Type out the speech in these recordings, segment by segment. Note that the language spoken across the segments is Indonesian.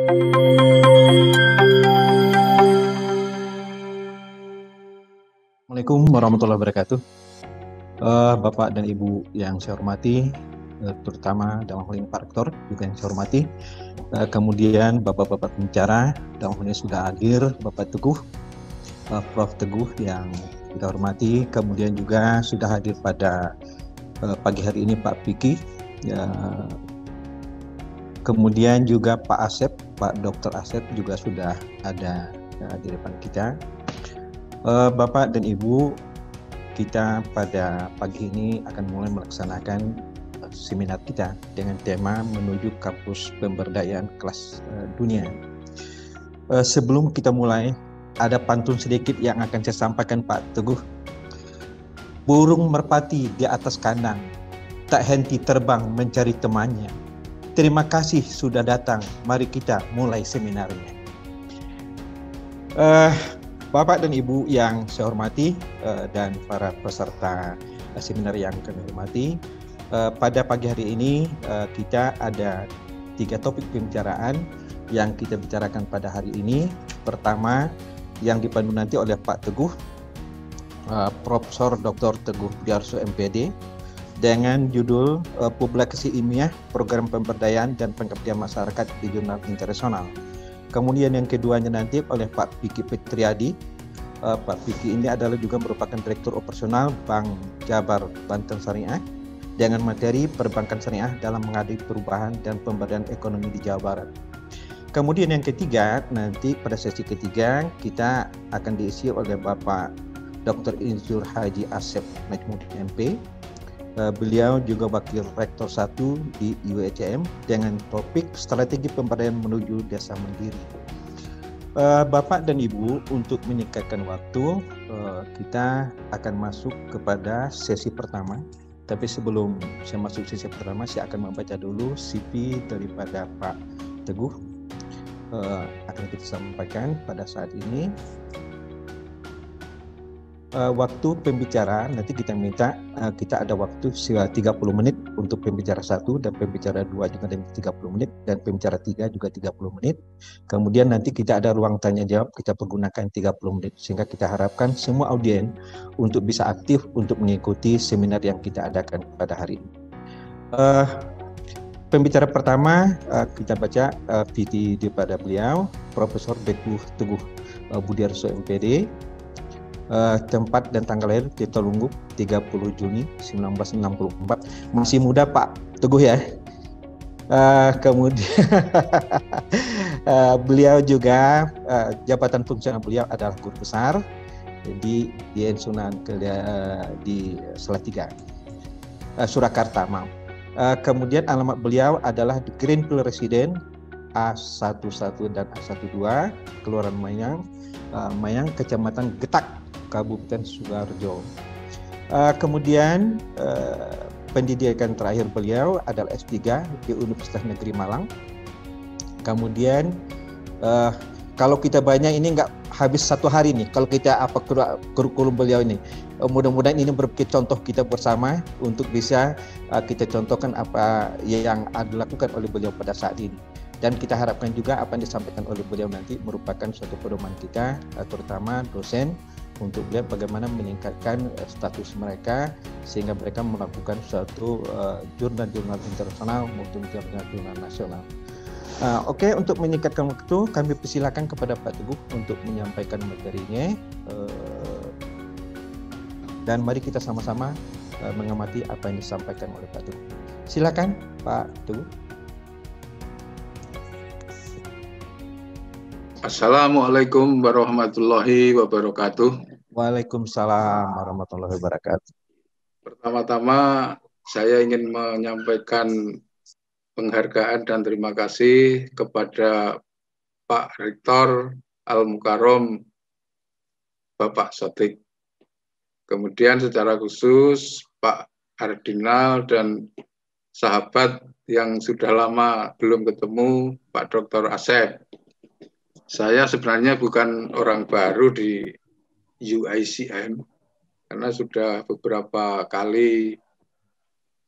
Assalamualaikum warahmatullahi wabarakatuh. Bapak dan Ibu yang saya hormati, terutama dalam hal ini Pak Rektor juga yang saya hormati. Kemudian Bapak-Bapak pembicara, dalam hal ini sudah hadir Bapak Teguh, Prof. Teguh yang kita hormati. Kemudian juga sudah hadir pada pagi hari ini Pak Piki. Kemudian juga Pak Asep, Pak Dr. Asep juga sudah ada di depan kita. Bapak dan Ibu, kita pada pagi ini akan mulai melaksanakan seminar kita dengan tema menuju kampus pemberdayaan kelas dunia. Sebelum kita mulai, ada pantun sedikit yang akan saya sampaikan Pak Teguh. Burung merpati di atas kandang, tak henti terbang mencari temannya. Terima kasih sudah datang, mari kita mulai seminarnya. Bapak dan Ibu yang saya hormati dan para peserta seminar yang kami hormati, pada pagi hari ini kita ada 3 topik pembicaraan yang kita bicarakan pada hari ini. Pertama, yang dipandu nanti oleh Pak Teguh, Profesor Dr. Teguh Budiarso MPD, dengan judul Publikasi Ilmiah Program Pemberdayaan dan Pengabdian Masyarakat di Jurnal Internasional. Kemudian yang keduanya nanti oleh Pak Piki Petriadi. Pak Piki ini adalah juga merupakan Direktur Operasional Bank Jabar Banten Syariah dengan materi perbankan syariah dalam menghadapi perubahan dan pemberdayaan ekonomi di Jawa Barat. Kemudian yang ketiga, nanti pada sesi ketiga kita akan diisi oleh Bapak Dr. Insinyur Haji Asep Najmuddin MP. Beliau juga Wakil Rektor 1 di UITM dengan topik Strategi Pemberdayaan Menuju Desa Mandiri. Bapak dan Ibu, untuk menyingkatkan waktu, kita akan masuk kepada sesi pertama. Tapi sebelum saya masuk sesi pertama, saya akan membaca dulu CV daripada Pak Teguh. Akan kita sampaikan pada saat ini. Waktu pembicara nanti kita minta kita ada waktu 30 menit untuk pembicara 1 dan pembicara 2 juga ada 30 menit dan pembicara 3 juga 30 menit. Kemudian nanti kita ada ruang tanya jawab, kita pergunakan 30 menit sehingga kita harapkan semua audiens untuk bisa aktif untuk mengikuti seminar yang kita adakan pada hari ini. Pembicara pertama kita baca VT daripada beliau, Profesor Teguh Budiarso MPD. Tempat dan tanggal lahir di Telungguk 30 Juni 1964. Masih muda Pak Teguh ya. Kemudian beliau juga jabatan fungsional beliau adalah guru besar di Sunan di Salatiga, Surakarta, maaf. Kemudian alamat beliau adalah di Greenfield Resident A11 dan A12, Kelurahan Mayang, Kecamatan Getak, Kabupaten Sukoharjo. Kemudian pendidikan terakhir beliau adalah S3 di Universitas Negeri Malang. Kemudian kalau kita banyak ini nggak habis 1 hari nih kalau kita kurikulum beliau ini. Mudah-mudahan ini merupakan contoh kita bersama untuk bisa kita contohkan apa yang dilakukan oleh beliau pada saat ini. Dan kita harapkan juga apa yang disampaikan oleh beliau nanti merupakan suatu pedoman kita, terutama dosen, untuk melihat bagaimana meningkatkan status mereka sehingga mereka melakukan suatu jurnal-jurnal internasional maupun jurnal-jurnal nasional. Oke, untuk menyingkatkan waktu, kami persilakan kepada Pak Teguh untuk menyampaikan materinya. Dan mari kita sama-sama mengamati apa yang disampaikan oleh Pak Teguh. Silakan Pak Teguh. Assalamualaikum warahmatullahi wabarakatuh. Waalaikumsalam warahmatullahi wabarakatuh. Pertama-tama saya ingin menyampaikan penghargaan dan terima kasih kepada Pak Rektor Al-Mukarram Bapak Sotik. Kemudian secara khusus Pak Ardinal dan sahabat yang sudah lama belum ketemu, Pak Dr. Asep. Saya sebenarnya bukan orang baru di UICM, karena sudah beberapa kali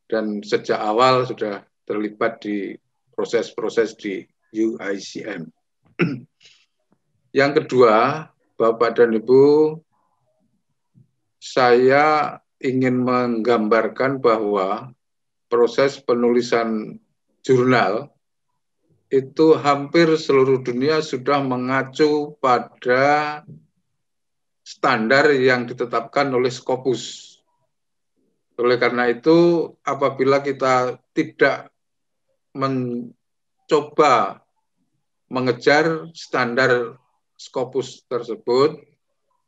dan sejak awal sudah terlibat di proses-proses di UICM. Yang kedua, Bapak dan Ibu, saya ingin menggambarkan bahwa proses penulisan jurnal itu hampir seluruh dunia sudah mengacu pada standar yang ditetapkan oleh Scopus. Oleh karena itu, apabila kita tidak mencoba mengejar standar Scopus tersebut,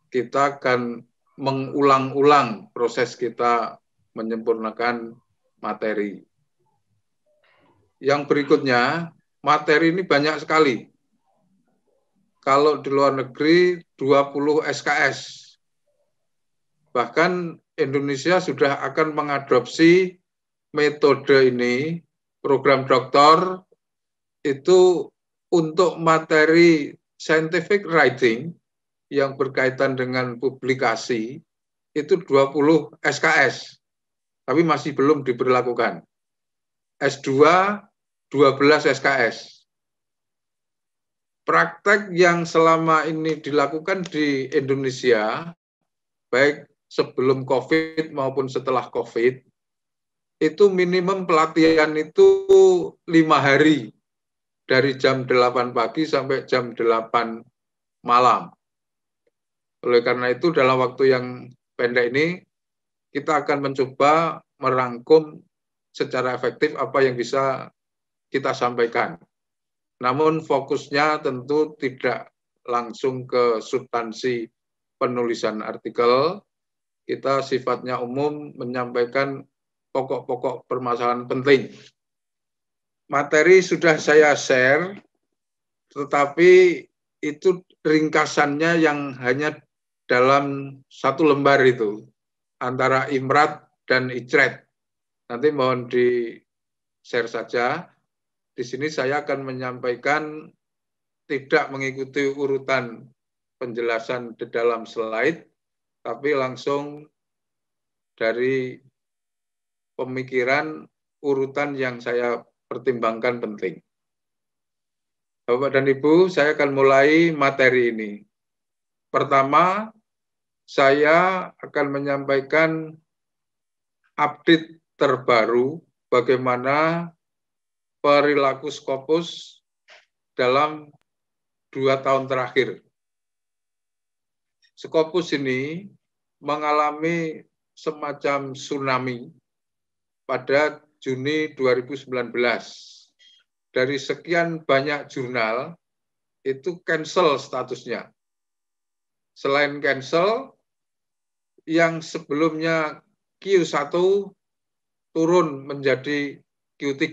kita akan mengulang-ulang proses kita menyempurnakan materi. Yang berikutnya, materi ini banyak sekali. Kalau di luar negeri 20 SKS. Bahkan Indonesia sudah akan mengadopsi metode ini, program doktor itu untuk materi scientific writing yang berkaitan dengan publikasi itu 20 SKS, tapi masih belum diberlakukan. S2 12 SKS. Praktek yang selama ini dilakukan di Indonesia, baik sebelum COVID maupun setelah COVID, itu minimum pelatihan itu 5 hari, dari jam 8 pagi sampai jam 8 malam. Oleh karena itu, dalam waktu yang pendek ini, kita akan mencoba merangkum secara efektif apa yang bisa kita sampaikan. Namun fokusnya tentu tidak langsung ke substansi penulisan artikel. Kita sifatnya umum menyampaikan pokok-pokok permasalahan penting. Materi sudah saya share, tetapi itu ringkasannya yang hanya dalam satu lembar itu, antara Imrat dan Icret. Nanti mohon di-share saja. Di sini saya akan menyampaikan tidak mengikuti urutan penjelasan di dalam slide, tapi langsung dari pemikiran urutan yang saya pertimbangkan penting. Bapak dan Ibu, saya akan mulai materi ini. Pertama, saya akan menyampaikan update terbaru bagaimana perilaku Scopus dalam 2 tahun terakhir. Scopus ini mengalami semacam tsunami pada Juni 2019. Dari sekian banyak jurnal, itu cancel statusnya. Selain cancel, yang sebelumnya Q1 turun menjadi Q3,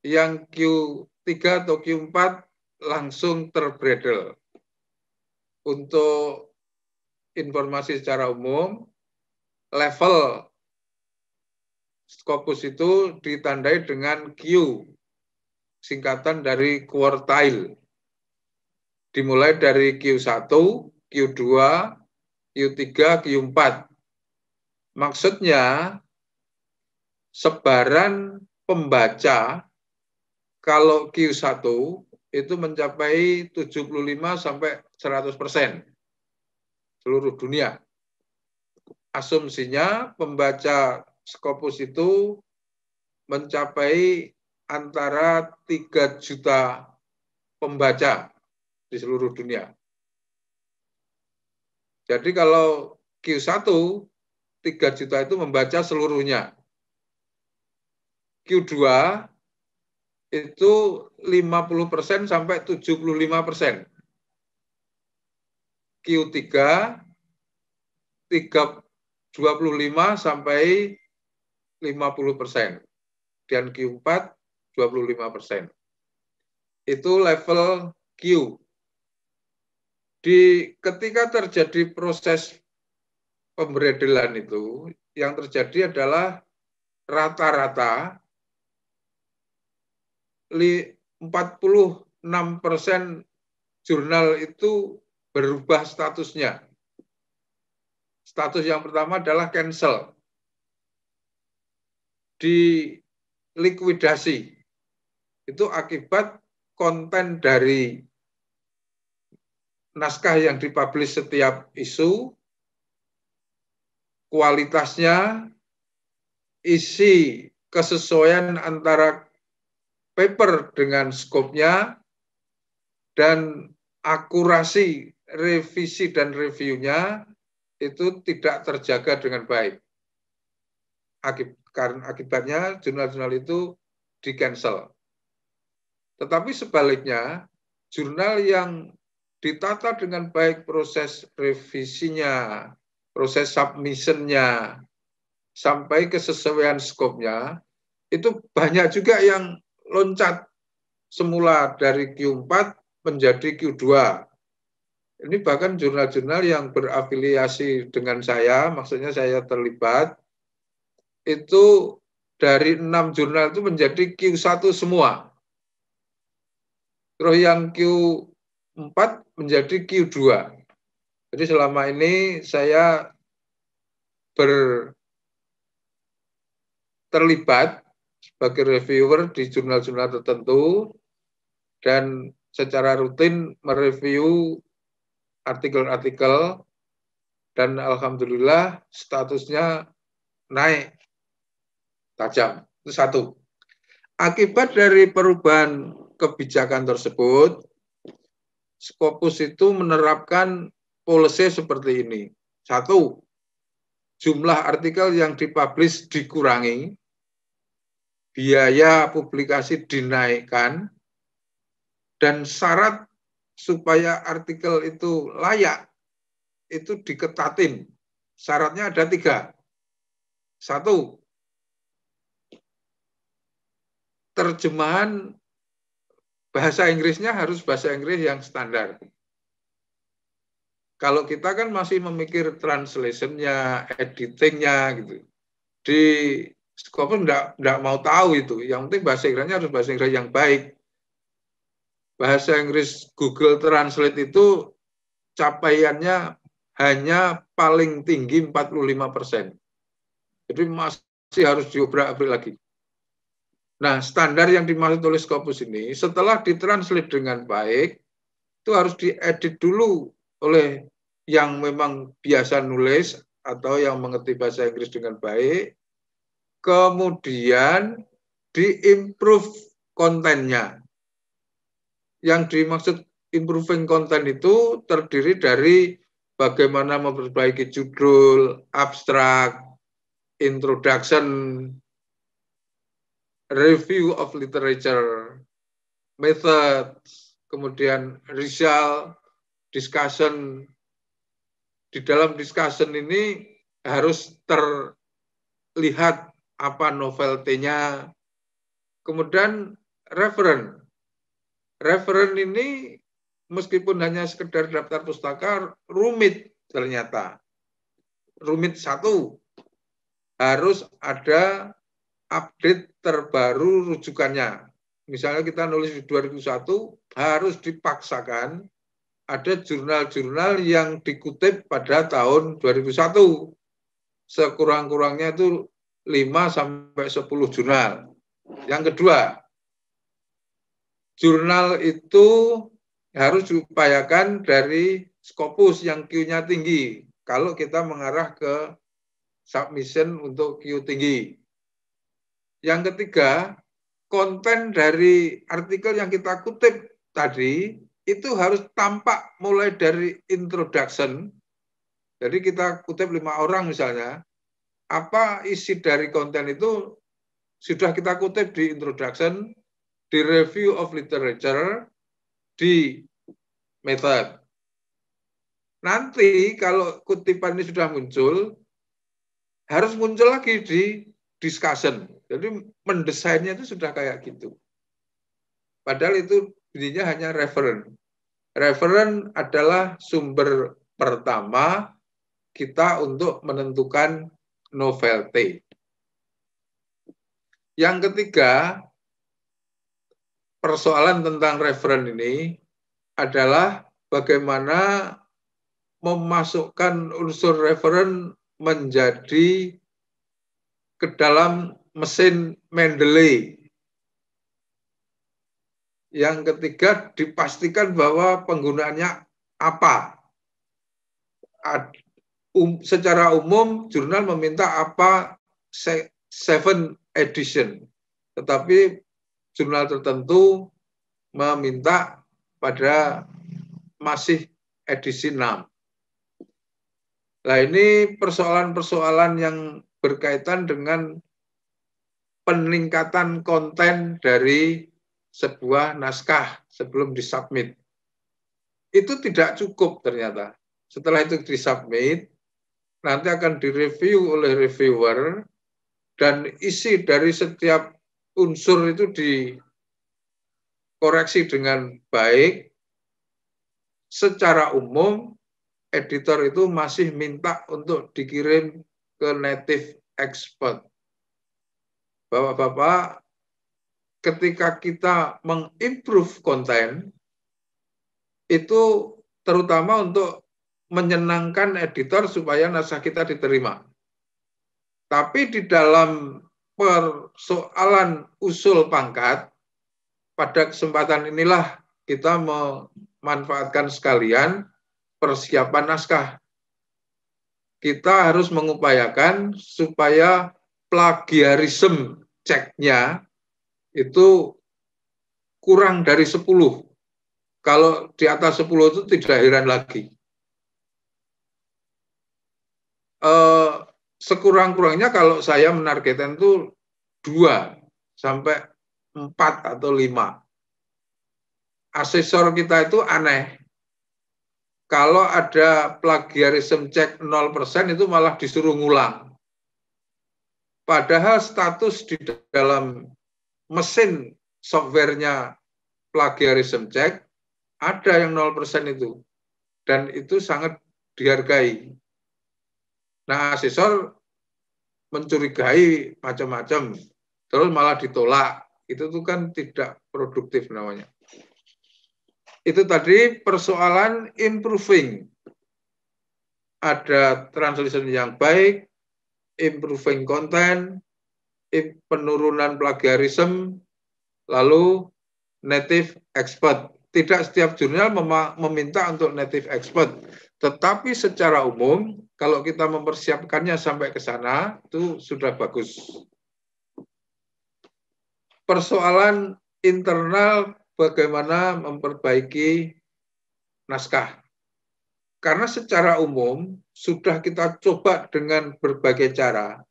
yang Q3 atau Q4 langsung terbredel. Untuk informasi secara umum, level Scopus itu ditandai dengan Q, singkatan dari quartile. Dimulai dari Q1, Q2, Q3, Q4. Maksudnya, sebaran pembaca kalau Q1 itu mencapai 75 sampai 100% seluruh dunia. Asumsinya pembaca Scopus itu mencapai antara 3 juta pembaca di seluruh dunia. Jadi kalau Q1, 3 juta itu membaca seluruhnya. Q2 itu 50% sampai 75%. Q3 25 sampai 50%. Dan Q4 25%. Itu level Q. Ketika terjadi proses pembredelan itu, yang terjadi adalah rata-rata 46% jurnal itu berubah statusnya. Status yang pertama adalah cancel, dilikuidasi. itu akibat konten dari naskah yang dipublish setiap isu, kualitasnya, isi kesesuaian antara paper dengan skopnya, dan akurasi revisi dan reviewnya itu tidak terjaga dengan baik. Akibatnya jurnal-jurnal itu di-cancel. Tetapi sebaliknya, jurnal yang ditata dengan baik proses revisinya, proses submissionnya, sampai kesesuaian skopnya, itu banyak juga yang loncat semula dari Q4 menjadi Q2. Ini bahkan jurnal-jurnal yang berafiliasi dengan saya, maksudnya saya terlibat, itu dari 6 jurnal itu menjadi Q1 semua. Terus yang Q4 menjadi Q2. Jadi selama ini saya terlibat sebagai reviewer di jurnal-jurnal tertentu dan secara rutin mereview artikel-artikel dan alhamdulillah statusnya naik tajam. Itu satu. Akibat dari perubahan kebijakan tersebut, Scopus itu menerapkan policy seperti ini. Satu, jumlah artikel yang dipublish dikurangi, biaya publikasi dinaikkan, dan syarat supaya artikel itu layak, itu diketatin. Syaratnya ada 3. Satu, terjemahan bahasa Inggrisnya harus bahasa Inggris yang standar. Kalau kita kan masih memikir translation-nya, editing-nya gitu. Di Scopus enggak mau tahu itu. Yang penting bahasa Inggrisnya harus bahasa Inggris yang baik. Bahasa Inggris Google Translate itu capaiannya hanya paling tinggi 45%. Jadi masih harus diobrak-abrik lagi. Nah, standar yang dimaksud oleh Scopus ini, setelah ditranslate dengan baik, itu harus diedit dulu oleh yang memang biasa nulis atau yang mengerti bahasa Inggris dengan baik, kemudian diimprove kontennya. Yang dimaksud improving content itu terdiri dari bagaimana memperbaiki judul, abstrak, introduction, review of literature, methods, kemudian result, discussion. Di dalam discussion ini harus terlihat apa novelty-nya. Kemudian referen. Referen ini meskipun hanya sekedar daftar pustaka, rumit ternyata. Rumit satu, harus ada update terbaru rujukannya. Misalnya kita nulis di 2001, harus dipaksakan ada jurnal-jurnal yang dikutip pada tahun 2001. Sekurang-kurangnya itu 5-10 jurnal. Yang kedua, jurnal itu harus diupayakan dari Scopus yang Q-nya tinggi. Kalau kita mengarah ke submission untuk Q tinggi. Yang ketiga, konten dari artikel yang kita kutip tadi itu harus tampak mulai dari introduction. Jadi kita kutip 5 orang misalnya, apa isi dari konten itu sudah kita kutip di introduction, di review of literature, di method. Nanti kalau kutipan ini sudah muncul, harus muncul lagi di discussion. Jadi mendesainnya itu sudah kayak gitu. Padahal itu intinya hanya referen. Referen adalah sumber pertama kita untuk menentukan novelty. Yang ketiga, persoalan tentang referen ini adalah bagaimana memasukkan unsur referen menjadi ke dalam mesin Mendeley. Yang ketiga, dipastikan bahwa penggunaannya apa. Secara umum, jurnal meminta apa 7 edition. Tetapi jurnal tertentu meminta pada masih edisi 6. Nah, ini persoalan-persoalan yang berkaitan dengan peningkatan konten dari sebuah naskah sebelum disubmit. Itu tidak cukup ternyata. Setelah itu disubmit, nanti akan direview oleh reviewer, dan isi dari setiap unsur itu dikoreksi dengan baik. Secara umum, editor itu masih minta untuk dikirim ke native expert. Bapak-bapak, ketika kita mengimprove konten, itu terutama untuk menyenangkan editor supaya naskah kita diterima. Tapi di dalam persoalan usul pangkat, pada kesempatan inilah kita memanfaatkan sekalian persiapan naskah. Kita harus mengupayakan supaya plagiarisme ceknya itu kurang dari 10. Kalau di atas 10 itu tidak heran lagi. Sekurang-kurangnya kalau saya menargetkan itu 2 sampai 4 atau 5. Asesor kita itu aneh. Kalau ada plagiarisme cek 0% itu malah disuruh ngulang. Padahal status di dalam mesin softwarenya plagiarisme check ada yang 0% itu. Dan itu sangat dihargai. Nah, asesor mencurigai macam-macam, terus malah ditolak. Itu tuh kan tidak produktif namanya. Itu tadi persoalan improving. Ada translation yang baik, improving content, penurunan plagiarisme, lalu native expert. Tidak setiap jurnal meminta untuk native expert, tetapi secara umum kalau kita mempersiapkannya sampai ke sana itu sudah bagus. Persoalan internal bagaimana memperbaiki naskah. Karena secara umum sudah kita coba dengan berbagai cara.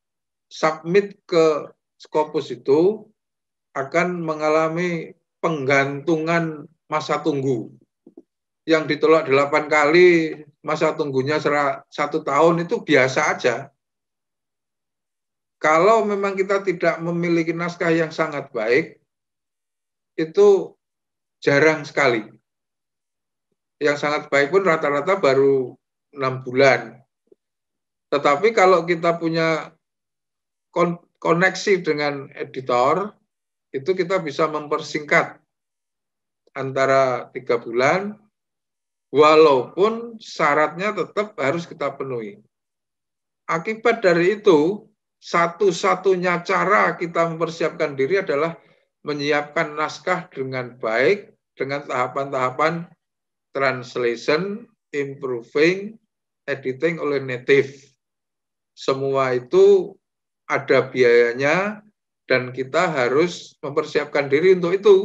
Submit ke Scopus itu akan mengalami penggantungan masa tunggu. Yang ditolak 8 kali, masa tunggunya 1 tahun itu biasa aja. Kalau memang kita tidak memiliki naskah yang sangat baik, itu jarang sekali. Yang sangat baik pun rata-rata baru 6 bulan. Tetapi kalau kita punya koneksi dengan editor, itu kita bisa mempersingkat antara 3 bulan, walaupun syaratnya tetap harus kita penuhi. Akibat dari itu, satu-satunya cara kita mempersiapkan diri adalah menyiapkan naskah dengan baik, dengan tahapan-tahapan translation, improving, editing oleh native. Semua itu ada biayanya, dan kita harus mempersiapkan diri untuk itu.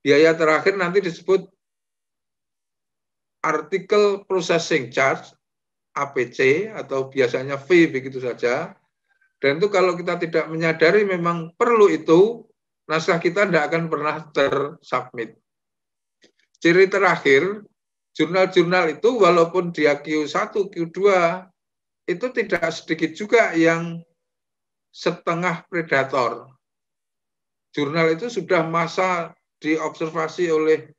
Biaya terakhir nanti disebut article processing charge, APC, atau biasanya fee, begitu saja. Dan itu kalau kita tidak menyadari memang perlu itu, naskah kita tidak akan pernah tersubmit. Ciri terakhir, jurnal-jurnal itu walaupun dia Q1, Q2, itu tidak sedikit juga yang setengah predator. Jurnal itu sudah masa diobservasi oleh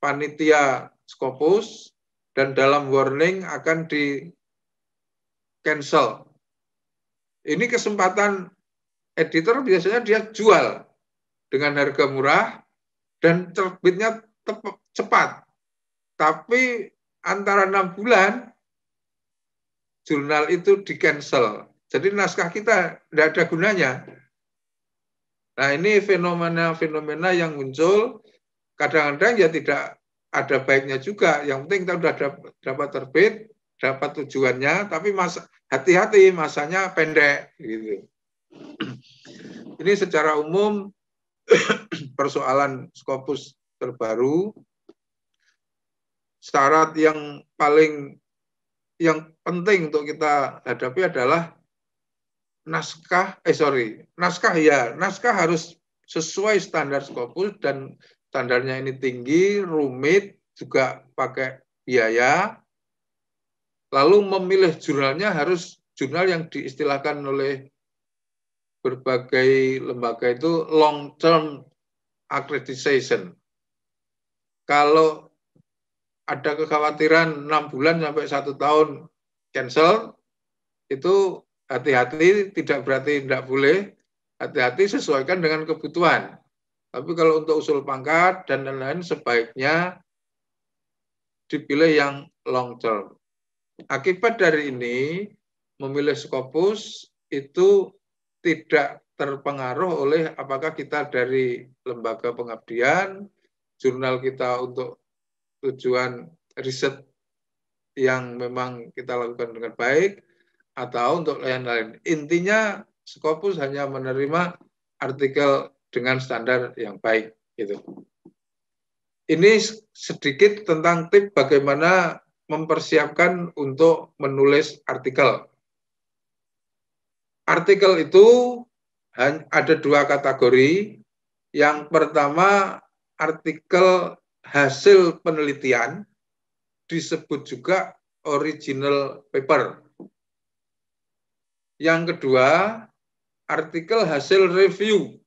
panitia Scopus, dan dalam warning akan di cancel. Ini kesempatan editor, biasanya dia jual dengan harga murah dan terbitnya cepat. Tapi antara 6 bulan jurnal itu di cancel. Jadi naskah kita tidak ada gunanya. Nah, ini fenomena-fenomena yang muncul, kadang-kadang ya tidak ada baiknya juga. Yang penting kita sudah dapat terbit, dapat tujuannya, tapi hati-hati masanya pendek. Gitu. Ini secara umum persoalan Scopus terbaru. Syarat yang penting untuk kita hadapi adalah naskah harus sesuai standar Scopus, dan standarnya ini tinggi, rumit, juga pakai biaya. Lalu memilih jurnalnya harus jurnal yang diistilahkan oleh berbagai lembaga itu long term accreditation. Kalau ada kekhawatiran 6 bulan sampai 1 tahun cancel, itu hati-hati, tidak berarti tidak boleh, hati-hati sesuaikan dengan kebutuhan. Tapi kalau untuk usul pangkat dan lain-lain sebaiknya dipilih yang long term. Akibat dari ini, memilih Scopus itu tidak terpengaruh oleh apakah kita dari lembaga pengabdian, jurnal kita untuk tujuan riset yang memang kita lakukan dengan baik, atau untuk lain-lain. Intinya Scopus hanya menerima artikel dengan standar yang baik. Gitu. Ini sedikit tentang tips bagaimana mempersiapkan untuk menulis artikel. Artikel itu ada 2 kategori. Yang pertama, artikel hasil penelitian, disebut juga original paper. Yang kedua, artikel hasil review,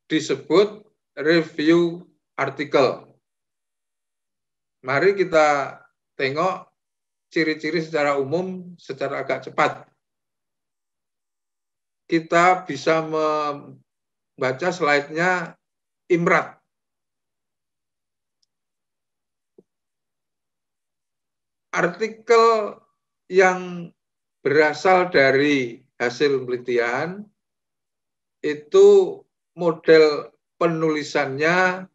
disebut review artikel. Mari kita tengok ciri-ciri secara umum secara agak cepat. Kita bisa membaca slide-nya IMRAT. Artikel yang berasal dari hasil penelitian itu model penulisannya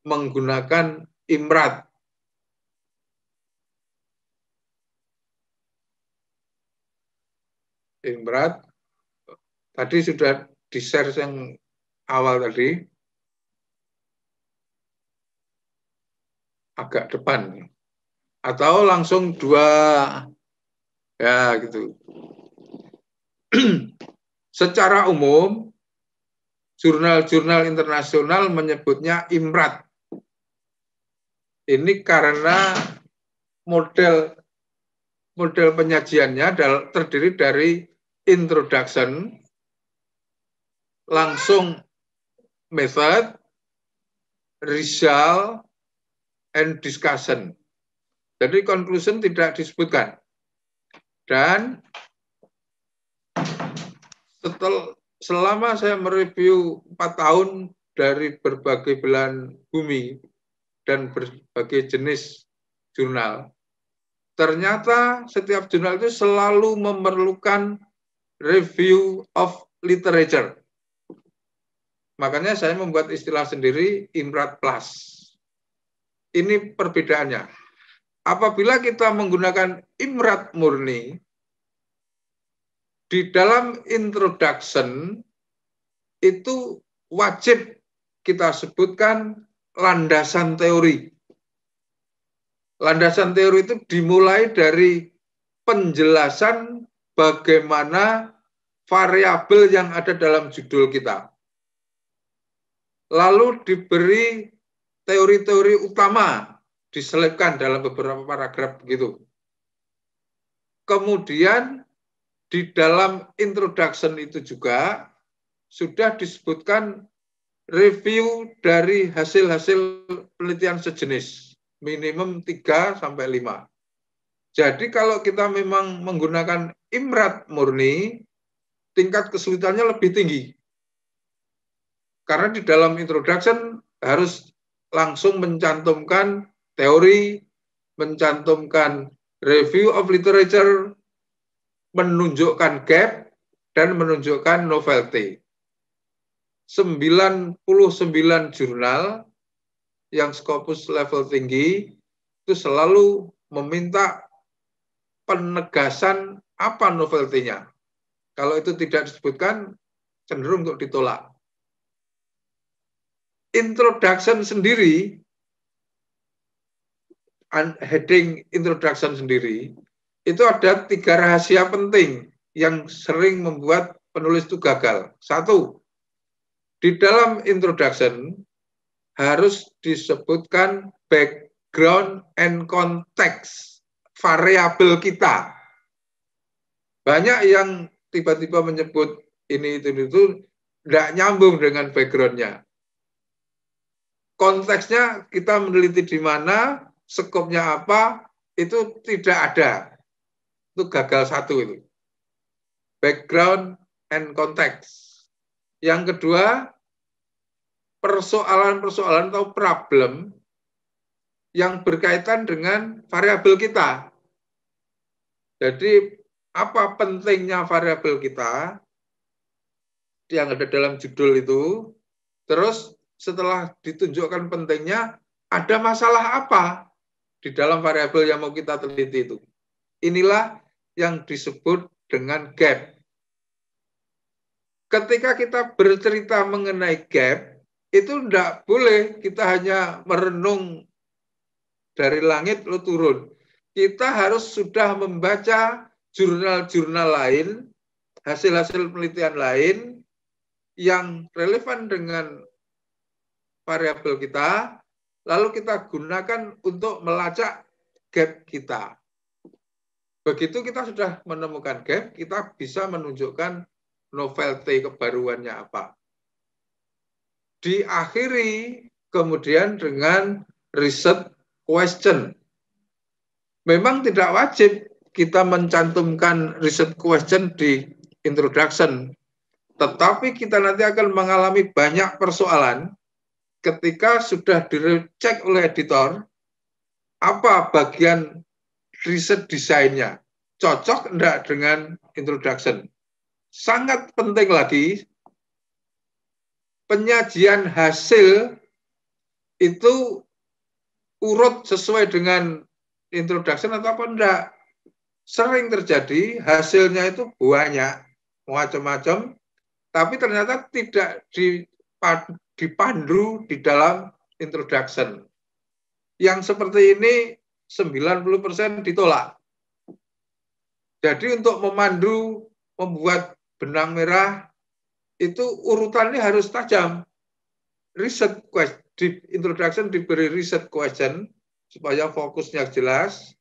menggunakan IMRAT. IMRAT tadi sudah di-share yang awal tadi, agak depan, atau langsung 2, ya gitu. Secara umum, jurnal-jurnal internasional menyebutnya IMRAT. Ini karena model penyajiannya terdiri dari introduction, langsung method, result, and discussion. Jadi conclusion tidak disebutkan. Dan selama saya mereview 4 tahun dari berbagai belahan bumi dan berbagai jenis jurnal, ternyata setiap jurnal itu selalu memerlukan review of literature. Makanya saya membuat istilah sendiri IMRAT Plus. Ini perbedaannya. Apabila kita menggunakan IMRAT murni, di dalam introduction itu wajib kita sebutkan landasan teori. Landasan teori itu dimulai dari penjelasan bagaimana variabel yang ada dalam judul kita. Lalu diberi teori-teori utama, diselipkan dalam beberapa paragraf begitu. Kemudian di dalam introduction itu juga sudah disebutkan review dari hasil-hasil penelitian sejenis, minimum 3 sampai 5. Jadi kalau kita memang menggunakan IMRAT murni, tingkat kesulitannya lebih tinggi. Karena di dalam introduction harus langsung mencantumkan teori, mencantumkan review of literature, menunjukkan gap, dan menunjukkan novelty. 99 jurnal yang Scopus level tinggi itu selalu meminta penegasan apa novelty-nya. Kalau itu tidak disebutkan, cenderung untuk ditolak. Introduction sendiri, heading introduction sendiri, itu ada 3 rahasia penting yang sering membuat penulis itu gagal. 1, di dalam introduction harus disebutkan background and context variabel kita. Banyak yang tiba-tiba menyebut ini itu tidak nyambung dengan background-nya. Konteksnya kita meneliti di mana, skopnya apa, itu tidak ada. Itu gagal 1 itu. Background and context. Yang kedua, persoalan-persoalan atau problem yang berkaitan dengan variabel kita. Jadi, apa pentingnya variabel kita yang ada dalam judul itu, terus setelah ditunjukkan pentingnya, ada masalah apa di dalam variabel yang mau kita teliti itu. Inilah yang disebut dengan gap. Ketika kita bercerita mengenai gap, itu tidak boleh kita hanya merenung dari langit lalu turun. Kita harus sudah membaca jurnal-jurnal lain, hasil-hasil penelitian lain yang relevan dengan variabel kita, lalu kita gunakan untuk melacak gap kita. Begitu kita sudah menemukan gap, kita bisa menunjukkan novelty kebaruannya apa. Diakhiri kemudian dengan research question. Memang tidak wajib kita mencantumkan research question di introduction, tetapi kita nanti akan mengalami banyak persoalan ketika sudah dicek oleh editor, apa bagian riset desainnya, cocok enggak dengan introduction. Sangat penting lagi, penyajian hasil itu urut sesuai dengan introduction atau apa enggak. Sering terjadi hasilnya itu banyak, macam-macam, tapi ternyata tidak dipandu di dalam introduction. Yang seperti ini 90% ditolak. Jadi untuk memandu, membuat benang merah, itu urutannya harus tajam. Research question, di introduction diberi research question, supaya fokusnya jelas.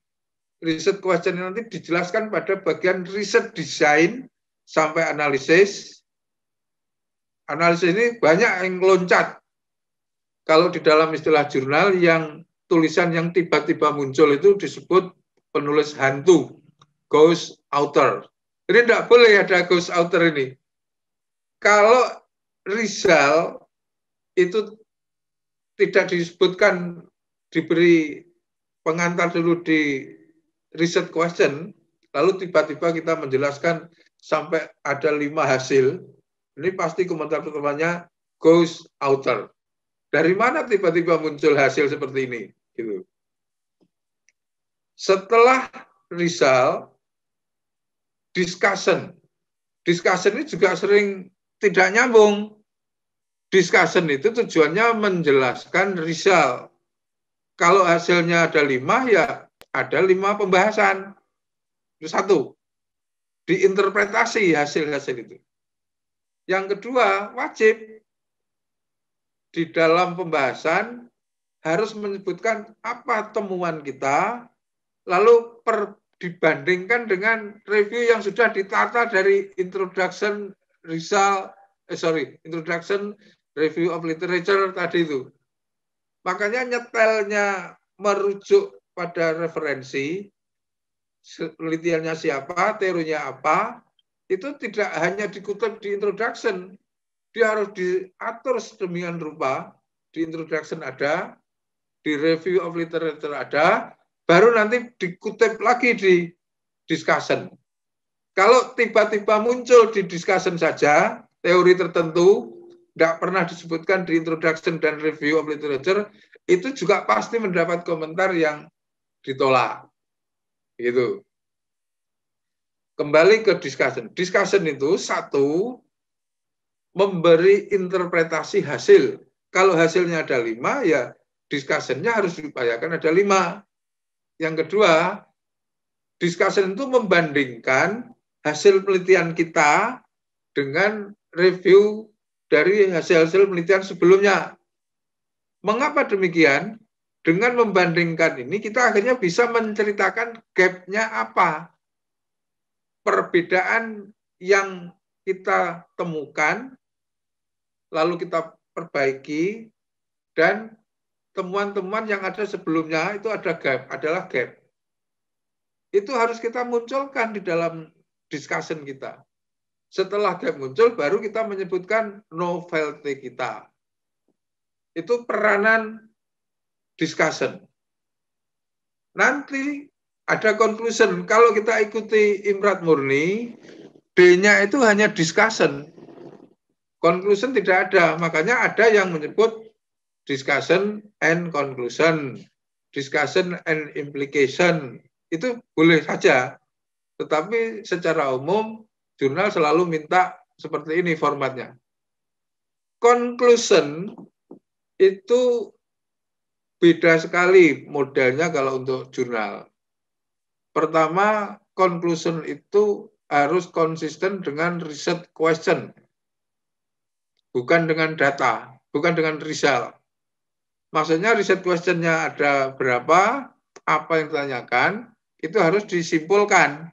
Research question nanti dijelaskan pada bagian research design sampai analisis. Analisis ini banyak yang loncat. Kalau di dalam istilah jurnal, yang tulisan yang tiba-tiba muncul itu disebut penulis hantu, ghost author. Jadi tidak boleh ada ghost author ini. Kalau Rizal itu tidak disebutkan, diberi pengantar dulu di research question, lalu tiba-tiba kita menjelaskan sampai ada 5 hasil, ini pasti komentar pertamanya ghost author. Dari mana tiba-tiba muncul hasil seperti ini? Gitu. Setelah Rizal, discussion. Discussion ini juga sering tidak nyambung. Discussion itu tujuannya menjelaskan Rizal. Kalau hasilnya ada 5, ya ada 5 pembahasan. Itu 1. Diinterpretasi hasil-hasil itu. Yang kedua, wajib di dalam pembahasan harus menyebutkan apa temuan kita, lalu dibandingkan dengan review yang sudah ditata dari introduction introduction review of literature tadi itu. Makanya nyetelnya merujuk pada referensi, penelitiannya siapa, teorinya apa, itu tidak hanya dikutip di introduction, dia harus diatur sedemikian rupa, di introduction ada, di review of literature ada, baru nanti dikutip lagi di discussion. Kalau tiba-tiba muncul di discussion saja, teori tertentu, tidak pernah disebutkan di introduction dan review of literature, itu juga pasti mendapat komentar yang ditolak. Gitu. Kembali ke discussion. Discussion itu satu, memberi interpretasi hasil. Kalau hasilnya ada 5, ya discussion-nya harus diupayakan ada 5. Yang kedua, discussion itu membandingkan hasil penelitian kita dengan review dari hasil-hasil penelitian sebelumnya. Mengapa demikian? Dengan membandingkan ini, kita akhirnya bisa menceritakan gap-nya apa. Perbedaan yang kita temukan, lalu kita perbaiki, dan temuan-temuan yang ada sebelumnya itu adalah gap. Itu harus kita munculkan di dalam discussion kita. Setelah gap muncul, baru kita menyebutkan novelty kita. Itu peranan discussion. Nanti ada conclusion. Kalau kita ikuti Imrat murni, D-nya itu hanya discussion. Conclusion tidak ada. Makanya ada yang menyebut discussion and conclusion, discussion and implication. Itu boleh saja. Tetapi secara umum, jurnal selalu minta seperti ini formatnya. Conclusion itu beda sekali modelnya kalau untuk jurnal. Pertama, conclusion itu harus konsisten dengan research question. Bukan dengan data, bukan dengan result. Maksudnya riset question-nya ada berapa, apa yang ditanyakan, itu harus disimpulkan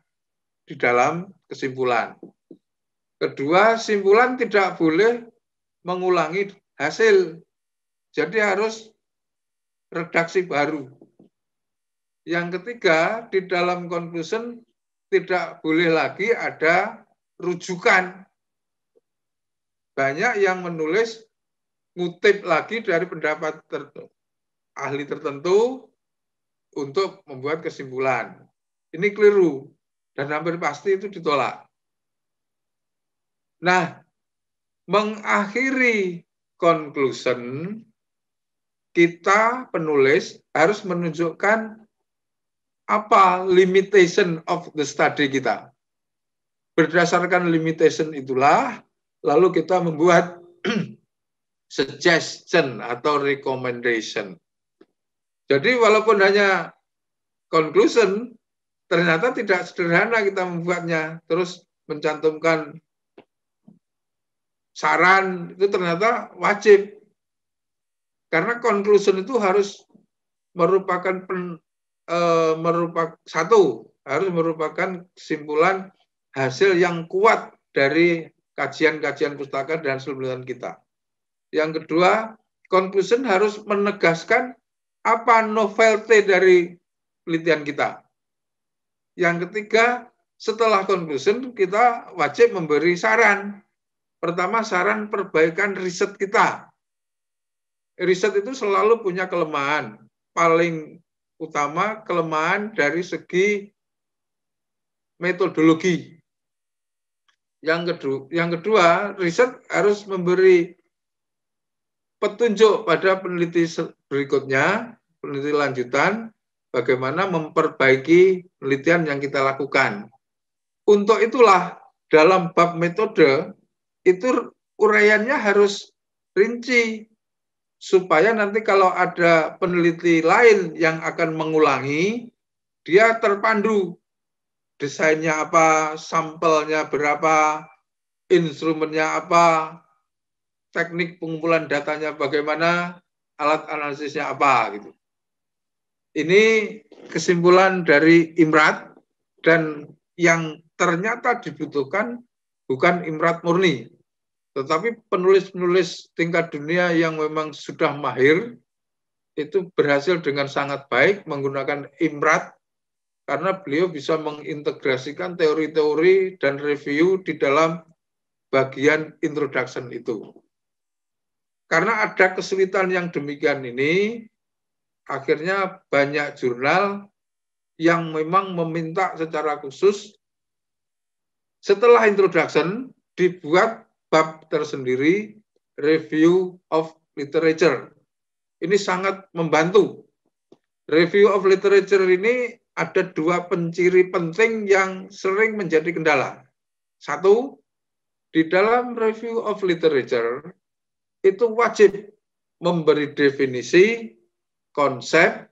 di dalam kesimpulan. Kedua, simpulan tidak boleh mengulangi hasil. Jadi harus redaksi baru. Yang ketiga, di dalam conclusion tidak boleh lagi ada rujukan. Banyak yang menulis ngutip lagi dari pendapat ahli tertentu untuk membuat kesimpulan. Ini keliru dan hampir pasti itu ditolak. Nah, mengakhiri conclusion, kita penulis harus menunjukkan apa limitation of the study kita. Berdasarkan limitation itulah, lalu kita membuat suggestion atau recommendation. Jadi walaupun hanya conclusion, ternyata tidak sederhana kita membuatnya. Terus mencantumkan saran, itu ternyata wajib. Karena conclusion itu harus merupakan harus merupakan kesimpulan hasil yang kuat dari kajian-kajian pustaka dan hasil penelitian kita. Yang kedua, conclusion harus menegaskan apa novelty dari penelitian kita. Yang ketiga, setelah conclusion kita wajib memberi saran. Pertama, saran perbaikan riset kita. Riset itu selalu punya kelemahan. Paling utama kelemahan dari segi metodologi. Yang kedua, riset harus memberi petunjuk pada peneliti berikutnya, peneliti lanjutan, bagaimana memperbaiki penelitian yang kita lakukan. Untuk itulah dalam bab metode, itu uraiannya harus rinci, supaya nanti kalau ada peneliti lain yang akan mengulangi, dia terpandu. Desainnya apa, sampelnya berapa, instrumennya apa, teknik pengumpulan datanya bagaimana, alat analisisnya apa, gitu. Ini kesimpulan dari Imrat, dan yang ternyata dibutuhkan bukan Imrat murni, tetapi penulis-penulis tingkat dunia yang memang sudah mahir, itu berhasil dengan sangat baik menggunakan Imrat, karena beliau bisa mengintegrasikan teori-teori dan review di dalam bagian introduction itu. Karena ada kesulitan yang demikian ini, akhirnya banyak jurnal yang memang meminta secara khusus Setelah introduction, dibuat bab tersendiri, review of literature. Ini sangat membantu. Review of literature ini ada dua penciri penting yang sering menjadi kendala. Satu, di dalam review of literature, itu wajib memberi definisi, konsep,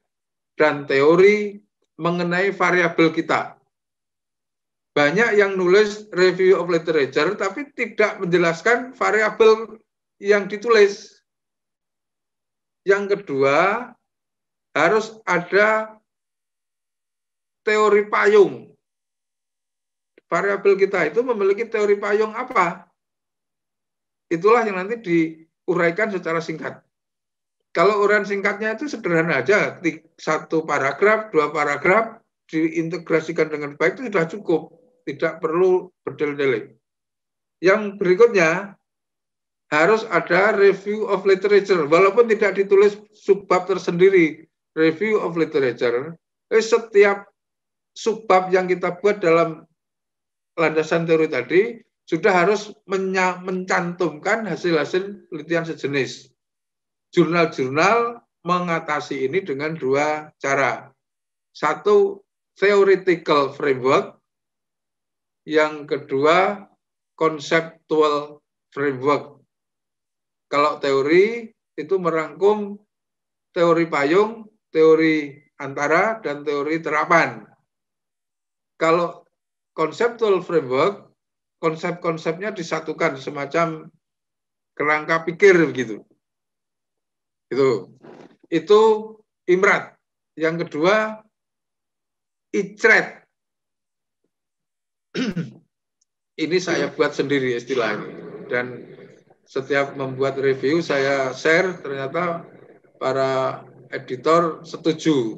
dan teori mengenai variabel kita. Banyak yang nulis review of literature tapi tidak menjelaskan variabel yang ditulis. Yang kedua, harus ada teori payung. Variabel kita itu memiliki teori payung apa? Itulah yang nanti diuraikan secara singkat. Kalau uraian singkatnya itu sederhana aja, satu paragraf, dua paragraf, diintegrasikan dengan baik itu sudah cukup. Tidak perlu berdel-deling. Yang berikutnya, harus ada review of literature. Walaupun tidak ditulis subbab tersendiri, review of literature, setiap subbab yang kita buat dalam landasan teori tadi, sudah harus mencantumkan hasil-hasil penelitian sejenis. Jurnal-jurnal mengatasi ini dengan dua cara. Satu, theoretical framework. Yang kedua, conceptual framework. Kalau teori itu merangkum teori payung, teori antara, dan teori terapan. Kalau conceptual framework, konsep-konsepnya disatukan semacam kerangka pikir begitu. Itu IMRAT. Yang kedua, ICRET. Ini saya buat sendiri istilahnya, dan setiap membuat review saya share, ternyata para editor setuju.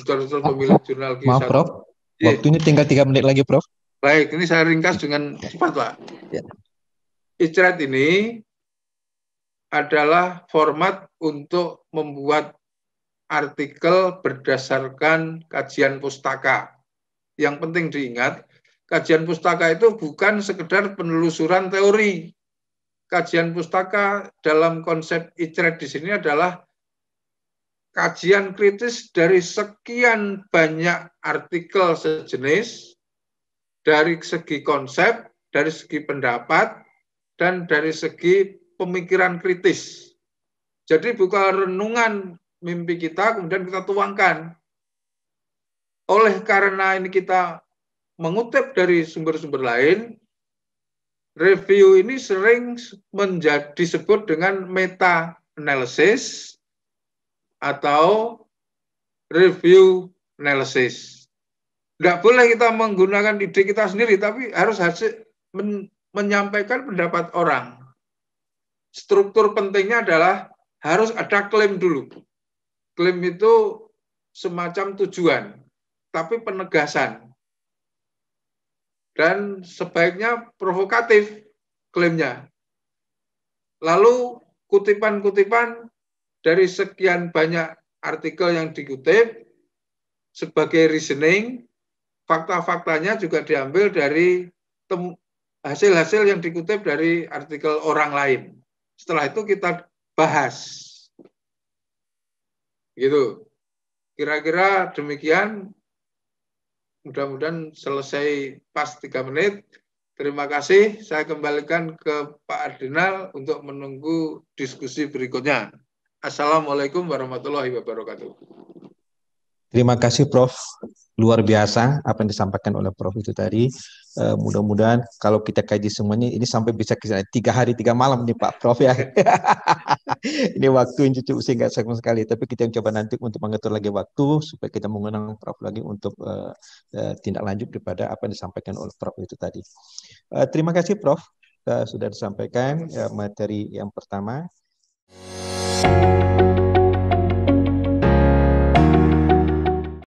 Editor pemilik jurnal Q1. Maaf Prof, waktunya tinggal 3 menit lagi Prof. Baik, ini saya ringkas dengan cepat Pak. ICRET ini adalah format untuk membuat artikel berdasarkan kajian pustaka. Yang penting diingat, kajian pustaka itu bukan sekedar penelusuran teori. Kajian pustaka dalam konsep ICRET di sini adalah kajian kritis dari sekian banyak artikel sejenis, dari segi konsep, dari segi pendapat, dan dari segi pemikiran kritis. Jadi bukan renungan mimpi kita kemudian kita tuangkan. Oleh karena ini kita mengutip dari sumber-sumber lain, review ini sering disebut dengan meta-analysis atau review analysis. Tidak boleh kita menggunakan ide kita sendiri, tapi harus menyampaikan pendapat orang. Struktur pentingnya adalah harus ada klaim dulu. Klaim itu semacam tujuan, tapi penegasan. Dan sebaiknya provokatif klaimnya. Lalu kutipan-kutipan dari sekian banyak artikel yang dikutip sebagai reasoning, fakta-faktanya juga diambil dari hasil-hasil yang dikutip dari artikel orang lain. Setelah itu kita bahas. Gitu. Kira-kira demikian. Mudah-mudahan selesai pas 3 menit. Terima kasih. Saya kembalikan ke Pak Ardinal untuk menunggu diskusi berikutnya. Assalamualaikum warahmatullahi wabarakatuh. Terima kasih Prof. Luar biasa apa yang disampaikan oleh Prof itu tadi. Mudah-mudahan kalau kita kaji semuanya ini sampai bisa 3 hari 3 malam nih Pak Prof ya. Ini waktu yang cukup singkat sekali, tapi kita coba nanti untuk mengatur lagi waktu supaya kita mengundang Prof lagi untuk tindak lanjut daripada apa yang disampaikan oleh Prof itu tadi. Terima kasih Prof sudah disampaikan materi yang pertama.